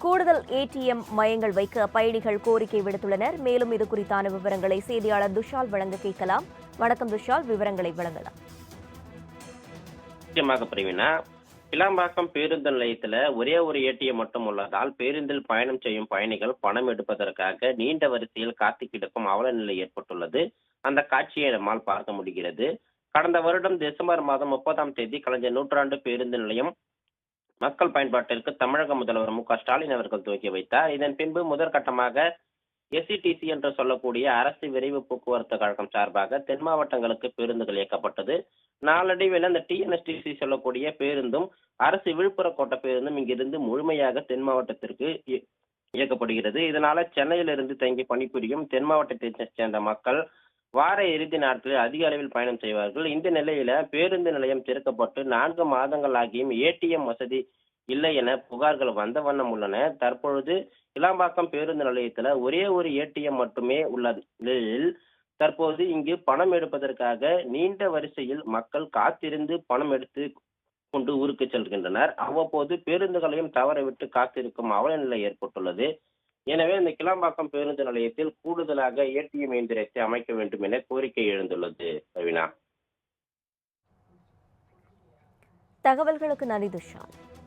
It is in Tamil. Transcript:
கூடுதல் ஏடிஎம் மையங்கள் வைக்க பயணிகள் கோரிக்கை விடுத்துள்ளனர். மேலும் இது குறித்தான விவரங்களை செய்தியாளர் துஷால் வழங்க கேட்கலாம். வணக்கம் துஷால், விவரங்களை வழங்கலாம். நிச்சயமாக பிரவீனா, கிளாம்பாக்கம் பேருந்து நிலையத்துல ஒரே ஒரு ஏடிஎம் மட்டும் உள்ளதால் பேருந்தில் பயணம் செய்யும் பயணிகள் பணம் எடுப்பதற்காக நீண்ட வரிசையில் காத்து கிடக்கும் அவல நிலை ஏற்பட்டுள்ளது. அந்த காட்சியை நம்மால் பார்க்க முடிகிறது. கடந்த வருடம் டிசம்பர் மாதம் 30ஆம் தேதி கலைஞர் நூற்றாண்டு பேருந்து நிலையம் மக்கள் பயன்பாட்டிற்கு தமிழக முதல்வர் மு.க.ஸ்டாலின் அவர்கள் துவக்கி வைத்தார். இதன் பின்பு முதற்கட்டமாக எஸ்இடிசி என்று சொல்லக்கூடிய அரசு விரைவு போக்குவரத்து கழகம் சார்பாக தென் மாவட்டங்களுக்கு பேருந்துகள் இயக்கப்பட்டது. நாளடைவில் அந்த டிஎன்எஸ்டிசி சொல்லக்கூடிய பேருந்தும் அரசு விழுப்புரம் கோட்ட பேருந்தும் இங்கிருந்து முழுமையாக தென் மாவட்டத்திற்கு இயக்கப்படுகிறது. இதனால சென்னையிலிருந்து தங்கி பணிபுரியும் தென் மாவட்டத்தை சேர்ந்த மக்கள் வார இறுதி நாட்களில் அதிக அளவில் பயணம் செய்வார்கள். இந்த நிலையில பேருந்து நிலையம் திறக்கப்பட்டு 4 மாதங்கள் ஆகியும் ஏடிஎம் வசதி இல்லை என புகார்கள் வந்த வண்ணம் உள்ளன. தற்பொழுது கிளாம்பாக்கம் பேருந்து நிலையத்துல ஒரே ஒரு ஏடிஎம் மட்டுமே உள்ள நிலையில் தற்போது இங்கு பணம் எடுப்பதற்காக நீண்ட வரிசையில் மக்கள் காத்திருந்து பணம் எடுத்து கொண்டு ஊருக்கு செல்கின்றனர். அவ்வப்போது பேருந்துகளையும் தவறவிட்டு காத்திருக்கும் அவல நிலை ஏற்பட்டுள்ளது. எனவே இந்த கிளாம்பாக்கம் பேருந்து நிலையத்தில் கூடுதலாக ஏடிஎம் இயந்திரத்தை அமைக்க வேண்டும் என கோரிக்கை எழுந்துள்ளது. ரவினா, தகவல்களுக்கு நன்றி துஷால்.